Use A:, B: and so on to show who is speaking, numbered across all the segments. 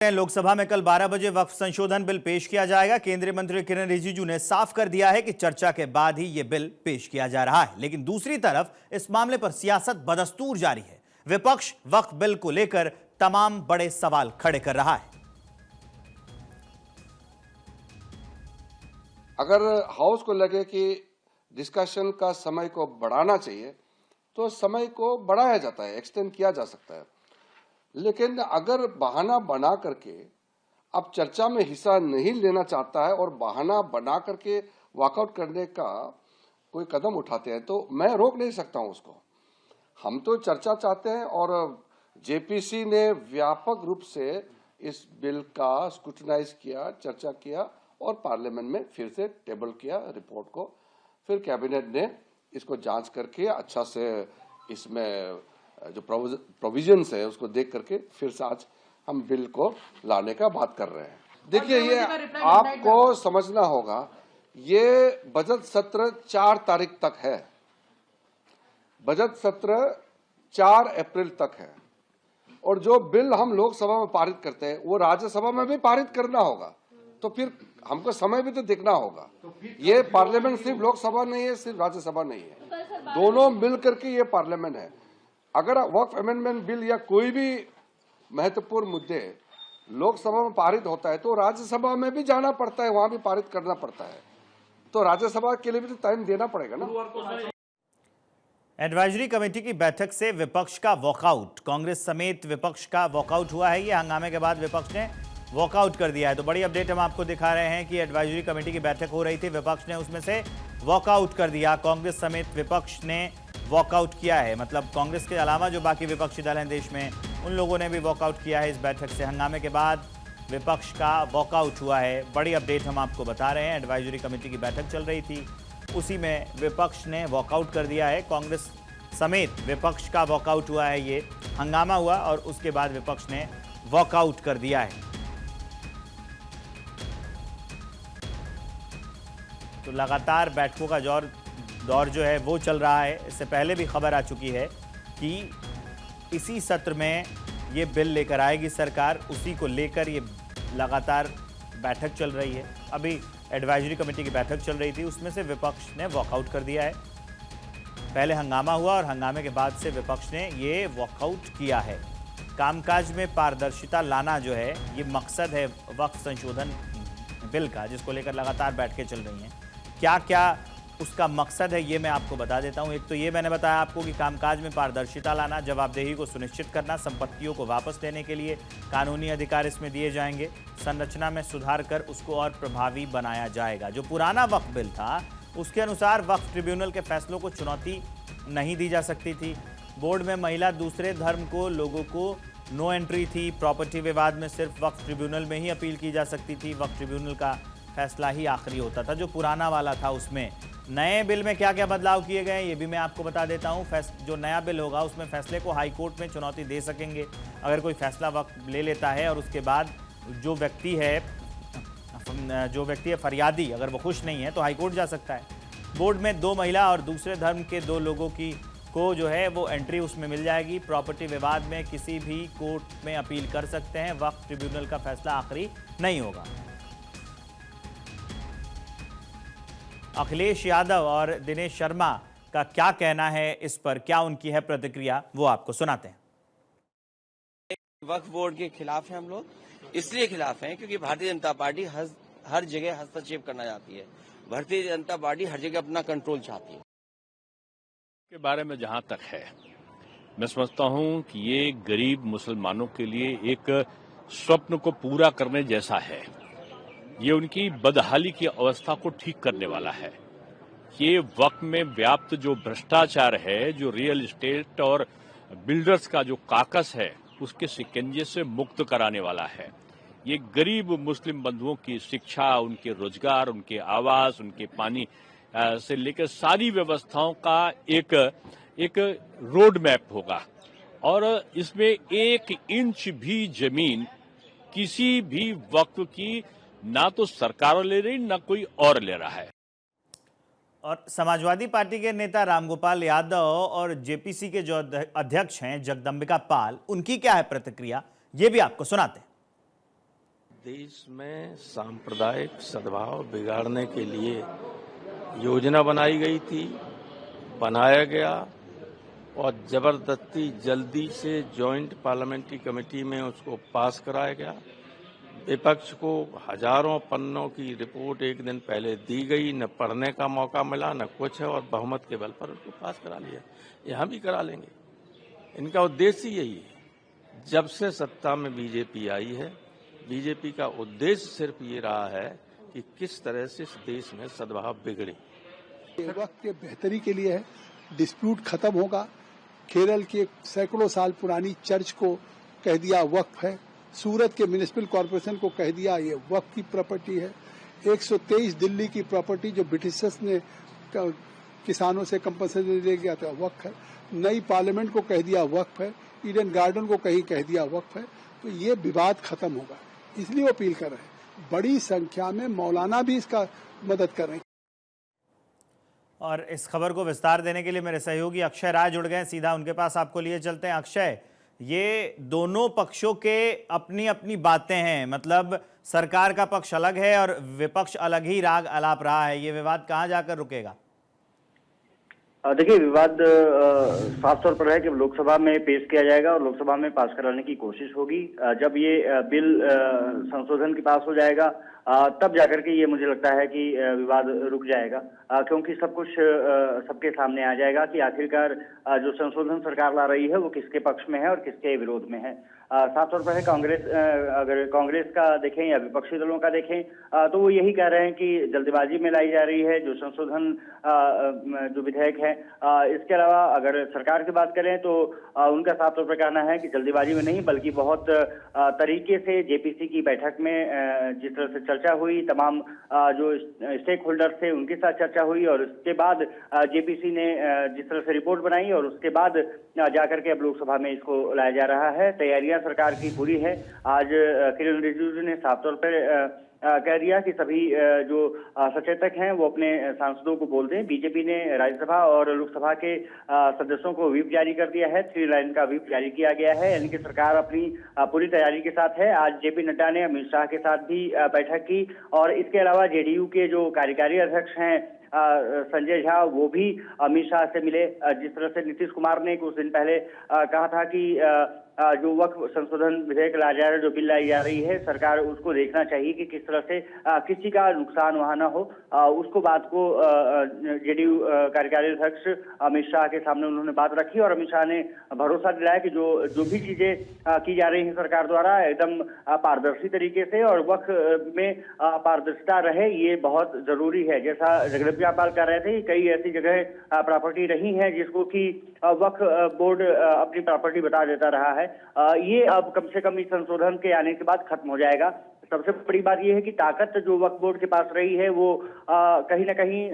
A: लोकसभा में कल 12 बजे वक्फ संशोधन बिल पेश किया जाएगा। केंद्रीय मंत्री किरण रिजिजू ने साफ कर दिया है कि चर्चा के बाद ही यह बिल पेश किया जा रहा है। लेकिन दूसरी तरफ इस मामले पर सियासत बदस्तूर जारी है। विपक्ष वक्फ बिल को लेकर तमाम बड़े सवाल खड़े कर रहा है।
B: अगर हाउस को लगे कि डिस्कशन का समय को बढ़ाना चाहिए तो समय को बढ़ाया जाता है, एक्सटेंड किया जा सकता है। लेकिन अगर बहाना बना करके अब चर्चा में हिस्सा नहीं लेना चाहता है और बहाना बना करके वॉकआउट करने का कोई कदम उठाते हैं तो मैं रोक नहीं सकता हूं उसको। हम तो चर्चा चाहते हैं और जेपीसी ने व्यापक रूप से इस बिल का स्क्रूटिनाइज किया, चर्चा किया और पार्लियामेंट में फिर से टेबल किया रिपोर्ट को। फिर कैबिनेट ने इसको जांच करके अच्छा से इसमें जो प्रोविजंस है उसको देख करके फिर से आज हम बिल को लाने का बात कर रहे हैं। देखिए, ये आपको समझना होगा, ये बजट सत्र 4 तारीख तक है। बजट सत्र 4 अप्रैल तक है और जो बिल हम लोकसभा में पारित करते हैं वो राज्यसभा में भी पारित करना होगा। तो फिर हमको समय भी तो देखना होगा। ये पार्लियामेंट सिर्फ लोकसभा नहीं है, सिर्फ राज्यसभा नहीं है, दोनों मिल करके ये पार्लियामेंट है। अगर वक्फ अमेंडमेंट बिल या कोई भी महत्वपूर्ण मुद्दे लोकसभा में पारित होता है तो राज्यसभा में भी जाना पड़ता है, वहां भी पारित करना पड़ता है। तो राज्यसभा के लिए भी तो टाइम देना पड़ेगा ना।
A: एडवाइजरी कमेटी की बैठक से विपक्ष का वॉकआउट, कांग्रेस समेत विपक्ष का वॉकआउट हुआ है। ये हंगामे के बाद विपक्ष ने वॉकआउट कर दिया है। तो बड़ी अपडेट हम आपको दिखा रहे हैं कि एडवाइजरी कमेटी की बैठक हो रही थी, विपक्ष ने उसमें से वॉकआउट कर दिया। कांग्रेस समेत विपक्ष ने वॉकआउट किया है, मतलब कांग्रेस के अलावा जो बाकी विपक्षी दल हैं देश में उन लोगों ने भी वॉकआउट किया है इस बैठक से। हंगामे के बाद विपक्ष का वॉकआउट हुआ है। बड़ी अपडेट हम आपको बता रहे हैं। एडवाइजरी कमेटी की बैठक चल रही थी, उसी में विपक्ष ने वॉकआउट कर दिया है। कांग्रेस समेत विपक्ष का वॉकआउट हुआ है। ये हंगामा हुआ और उसके बाद विपक्ष ने वॉकआउट कर दिया है। तो लगातार बैठकों का दौर जो है वो चल रहा है। इससे पहले भी खबर आ चुकी है कि इसी सत्र में ये बिल लेकर आएगी सरकार, उसी को लेकर ये लगातार बैठक चल रही है। अभी एडवाइजरी कमेटी की बैठक चल रही थी, उसमें से विपक्ष ने वॉकआउट कर दिया है। पहले हंगामा हुआ और हंगामे के बाद से विपक्ष ने ये वॉकआउट किया है। कामकाज में पारदर्शिता लाना जो है ये मकसद है वक्फ संशोधन बिल का, जिसको लेकर लगातार बैठकें चल रही हैं। क्या क्या उसका मकसद है ये मैं आपको बता देता हूं। एक तो ये मैंने बताया आपको कि कामकाज में पारदर्शिता लाना, जवाबदेही को सुनिश्चित करना, संपत्तियों को वापस लेने के लिए कानूनी अधिकार इसमें दिए जाएंगे, संरचना में सुधार कर उसको और प्रभावी बनाया जाएगा। जो पुराना वक्फ बिल था उसके अनुसार वक्फ ट्रिब्यूनल के फैसलों को चुनौती नहीं दी जा सकती थी। बोर्ड में महिला, दूसरे धर्म को लोगों को नो एंट्री थी। प्रॉपर्टी विवाद में सिर्फ वक्फ ट्रिब्यूनल में ही अपील की जा सकती थी। वक्फ ट्रिब्यूनल का फैसला ही आखिरी होता था, जो पुराना वाला था उसमें। नए बिल में क्या क्या बदलाव किए गए ये भी मैं आपको बता देता हूँ। जो नया बिल होगा उसमें फैसले को हाई कोर्ट में चुनौती दे सकेंगे। अगर कोई फैसला वक्त ले लेता है और उसके बाद जो व्यक्ति है फरियादी, अगर वो खुश नहीं है तो हाई कोर्ट जा सकता है। बोर्ड में 2 महिला और दूसरे धर्म के 2 लोगों को जो है वो एंट्री उसमें मिल जाएगी। प्रॉपर्टी विवाद में किसी भी कोर्ट में अपील कर सकते हैं। वक्फ ट्रिब्यूनल का फैसला आखिरी नहीं होगा। अखिलेश यादव और दिनेश शर्मा का क्या कहना है इस पर, क्या उनकी है प्रतिक्रिया, वो आपको सुनाते हैं।
C: वक्फ बोर्ड के खिलाफ हैं हम लोग, इसलिए खिलाफ हैं क्योंकि भारतीय जनता पार्टी हर जगह हस्तक्षेप करना चाहती है। भारतीय जनता पार्टी हर जगह अपना कंट्रोल चाहती है।
D: के बारे में जहां तक है, मैं समझता हूं कि ये गरीब मुसलमानों के लिए एक स्वप्न को पूरा करने जैसा है। ये उनकी बदहाली की अवस्था को ठीक करने वाला है। ये वक्फ में व्याप्त जो भ्रष्टाचार है, जो रियल एस्टेट और बिल्डर्स का जो काकस है, उसके शिकंजे से मुक्त कराने वाला है। ये गरीब मुस्लिम बंधुओं की शिक्षा, उनके रोजगार, उनके आवास, उनके पानी से लेकर सारी व्यवस्थाओं का एक रोड मैप होगा। और इसमें 1 इंच भी जमीन किसी भी वक्फ की ना तो सरकार ले रही, ना कोई और ले रहा है।
A: और समाजवादी पार्टी के नेता रामगोपाल यादव और जेपीसी के जो अध्यक्ष हैं जगदंबिका पाल, उनकी क्या है प्रतिक्रिया, ये भी आपको सुनाते हैं।
E: देश में सांप्रदायिक सद्भाव बिगाड़ने के लिए योजना बनाई गई थी, बनाया गया और जबरदस्ती जल्दी से जॉइंट पार्लियामेंट्री कमेटी में उसको पास कराया गया। विपक्ष को हजारों पन्नों की रिपोर्ट एक दिन पहले दी गई, न पढ़ने का मौका मिला न कुछ है, और बहुमत के बल पर उसको पास करा लिया। ये हम भी करा लेंगे। इनका उद्देश्य यही है। जब से सत्ता में बीजेपी आई है, बीजेपी का उद्देश्य सिर्फ ये रहा है कि किस तरह से इस देश में सद्भाव बिगड़े।
F: वक्त के बेहतरी के लिए है, डिस्प्यूट खत्म होगा। केरल के सैकड़ों साल पुरानी चर्च को कह दिया वक्फ है, सूरत के म्युनिसिपल कॉर्पोरेशन को कह दिया ये वक्फ की प्रॉपर्टी है। 123 दिल्ली की प्रॉपर्टी जो ब्रिटिशर्स ने किसानों से कंपल्सरी ले गया था वक्फ है। नई पार्लियामेंट को कह दिया वक्फ है, ईडन गार्डन को कहीं कह दिया वक्फ है। तो ये विवाद खत्म होगा, इसलिए वो अपील कर रहे हैं। बड़ी संख्या में मौलाना भी इसका मदद कर रहे हैं।
A: और इस खबर को विस्तार देने के लिए मेरे सहयोगी अक्षय राय जुड़ गए, सीधा उनके पास आपको लिए चलते हैं। अक्षय, ये दोनों पक्षों के अपनी अपनी बातें हैं, मतलब सरकार का पक्ष अलग है और विपक्ष अलग ही राग आलाप रहा है। ये विवाद कहां जाकर रुकेगा?
G: देखिए, विवाद साफ तौर पर है कि लोकसभा में पेश किया जाएगा और लोकसभा में पास कराने की कोशिश होगी। जब ये बिल संशोधन के पास हो जाएगा तब जाकर के ये मुझे लगता है कि विवाद रुक जाएगा, क्योंकि सब कुछ सबके सामने आ जाएगा कि आखिरकार जो संशोधन सरकार ला रही है वो किसके पक्ष में है और किसके विरोध में है। साफ तौर पर है कांग्रेस, अगर कांग्रेस का देखें या विपक्षी दलों का देखें तो वो यही कह रहे हैं कि जल्दबाजी में लाई जा रही है जो संशोधन जो विधेयक है। इसके अलावा अगर सरकार की बात करें तो उनका साफ तौर पर कहना है कि जल्दीबाजी में नहीं बल्कि बहुत तरीके से जेपीसी की बैठक में जिस तरह से चर्चा हुई, तमाम जो स्टेक होल्डर थे उनके साथ चर्चा हुई और उसके बाद जेपीसी ने जिस तरह से रिपोर्ट बनाई और उसके बाद जाकर के अब लोकसभा में इसको लाया जा रहा है। तैयारियां सरकार की पूरी है। आज किरण रिजिजू ने साफ तौर पर कह दिया कि सभी जो सचेतक हैं वो अपने सांसदों को बोल दें। बीजेपी ने राज्यसभा और लोकसभा के सदस्यों को व्हिप जारी कर दिया है, 3 लाइन का व्हिप जारी किया गया है, यानी कि सरकार अपनी पूरी तैयारी के साथ है। आज जेपी नड्डा ने अमित शाह के साथ भी बैठक की और इसके अलावा जेडीयू के जो कार्यकारी अध्यक्ष हैं संजय झा, वो भी अमित शाह से मिले। जिस तरह से नीतीश कुमार ने कुछ दिन पहले कहा था कि जो वक्फ संशोधन विधेयक लाया जा रहा है, जो बिल लाई जा रही है, सरकार उसको देखना चाहिए कि किस तरह से किसी का नुकसान वहां ना हो। उसको बात को जेडीयू कार्यकारी अध्यक्ष अमित शाह के सामने उन्होंने बात रखी और अमित शाह ने भरोसा दिलाया कि जो भी चीजें की जा रही हैं सरकार द्वारा एकदम पारदर्शी तरीके से और वक्फ में पारदर्शिता रहे, ये बहुत जरूरी है। जैसा जगदम्बिकापाल कह रहे थे, कई ऐसी जगह प्रॉपर्टी रही है जिसको कि वक्फ बोर्ड अपनी प्रॉपर्टी बता देता रहा है। ये अब कम से कम इस संशोधन के आने के बाद खत्म हो जाएगा। सबसे बड़ी बात यह है कि ताकत जो वक्फ बोर्ड के पास रही है वो कहीं ना कहीं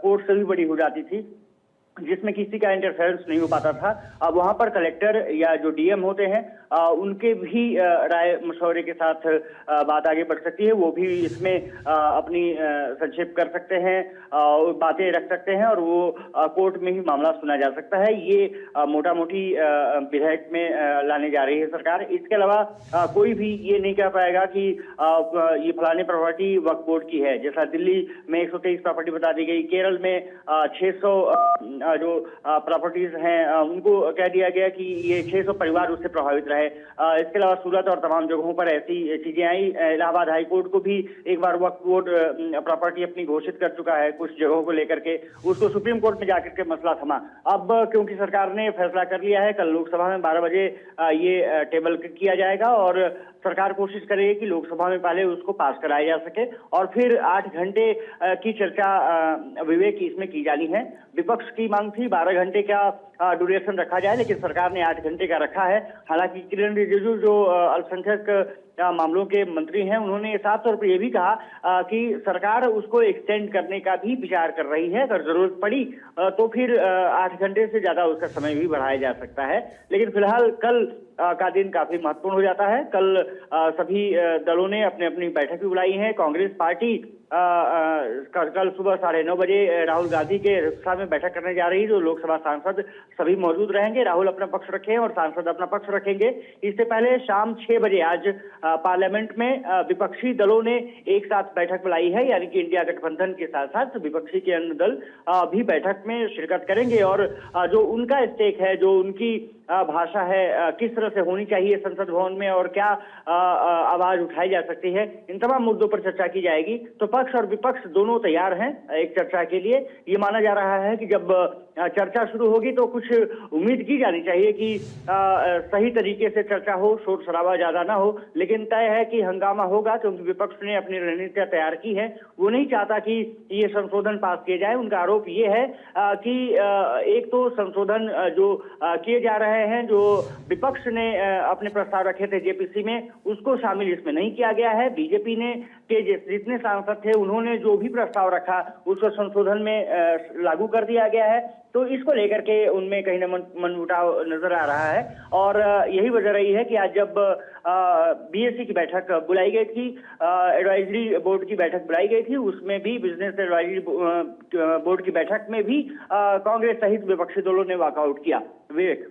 G: कोर्ट से भी बड़ी हो जाती थी, जिसमें किसी का इंटरफेरेंस नहीं हो पाता था। अब वहां पर कलेक्टर या जो डीएम होते हैं उनके भी राय मशवरे के साथ बात आगे बढ़ सकती है। वो भी इसमें अपनी संक्षेप कर सकते हैं, बातें रख सकते हैं और वो कोर्ट में ही मामला सुना जा सकता है। ये मोटा मोटी विधेयक में लाने जा रही है सरकार। इसके अलावा कोई भी ये नहीं कह पाएगा कि ये फलाने प्रॉपर्टी वक्फ बोर्ड की है। जैसा दिल्ली में 123 प्रॉपर्टी बता दी गई, केरल में 600 जो प्रॉपर्टीज हैं उनको कह दिया गया कि ये 600 परिवार उससे प्रभावित रहे। इसके अलावा सूरत और तमाम जगहों पर ऐसी चीजें आई। इलाहाबाद हाई कोर्ट को भी एक बार वक्फ बोर्ड प्रॉपर्टी अपनी घोषित कर चुका है कुछ जगहों को लेकर के, उसको सुप्रीम कोर्ट में जाकर के मसला थमा। अब क्योंकि सरकार ने फैसला कर लिया है, कल लोकसभा में 12 बजे ये टेबल किया जाएगा और सरकार कोशिश करेगी कि लोकसभा में पहले उसको पास कराया जा सके और फिर 8 घंटे की चर्चा विवेक इसमें की जानी है। विपक्ष की मांग थी 12 घंटे का ड्यूरेशन रखा जाए, लेकिन सरकार ने 8 घंटे का रखा है। हालांकि किरण रिजिजू जो अल्पसंख्यक मामलों के मंत्री हैं, उन्होंने साफ तौर पर यह भी कहा कि सरकार उसको एक्सटेंड करने का भी विचार कर रही है। अगर जरूरत पड़ी तो फिर 8 घंटे से ज्यादा उसका समय भी बढ़ाया जा सकता है। लेकिन फिलहाल कल का दिन काफी महत्वपूर्ण हो जाता है। कल सभी दलों ने अपनी अपनी बैठक भी बुलाई है। कांग्रेस पार्टी कल सुबह 9:30 बजे राहुल गांधी के अध्यक्षता में बैठक करने जा रही है। जो लोकसभा सांसद सभी मौजूद रहेंगे, राहुल अपना पक्ष रखें और सांसद अपना पक्ष रखेंगे। इससे पहले शाम 6 बजे आज पार्लियामेंट में विपक्षी दलों ने एक साथ बैठक बुलाई है, यानी कि इंडिया गठबंधन के साथ साथ विपक्षी के अन्य दल भी बैठक में शिरकत करेंगे और जो उनका स्टेक है, जो उनकी भाषा है, किस तरह से होनी चाहिए संसद भवन में और क्या आवाज उठाई जा सकती है, इन तमाम मुद्दों पर चर्चा की जाएगी। तो पक्ष और विपक्ष दोनों तैयार हैं एक चर्चा के लिए। ये माना जा रहा है कि जब चर्चा शुरू होगी तो कुछ उम्मीद की जानी चाहिए कि सही तरीके से चर्चा हो, शोर शराबा ज्यादा ना हो, लेकिन तय है कि हंगामा होगा क्योंकि विपक्ष ने अपनी रणनीतियां तैयार की है। वो नहीं चाहता कि ये संशोधन पास किए जाए। उनका आरोप ये है कि एक तो संशोधन जो किए जा रहे हैं, जो विपक्ष ने अपने प्रस्ताव रखे थे जेपीसी में, उसको शामिल इसमें नहीं किया गया है। बीजेपी ने के जितने सांसद थे उन्होंने जो भी प्रस्ताव रखा उसको संशोधन में लागू कर दिया गया है। तो इसको लेकर के उनमें कहीं ना मनमुटाव नजर आ रहा है और यही वजह रही है कि आज जब बीएससी की बैठक बुलाई गई थी, एडवाइजरी बोर्ड की बैठक बुलाई गई थी, उसमें भी बिजनेस एडवाइजरी बोर्ड की बैठक में भी कांग्रेस सहित विपक्षी दलों ने वॉकआउट किया। विवेक।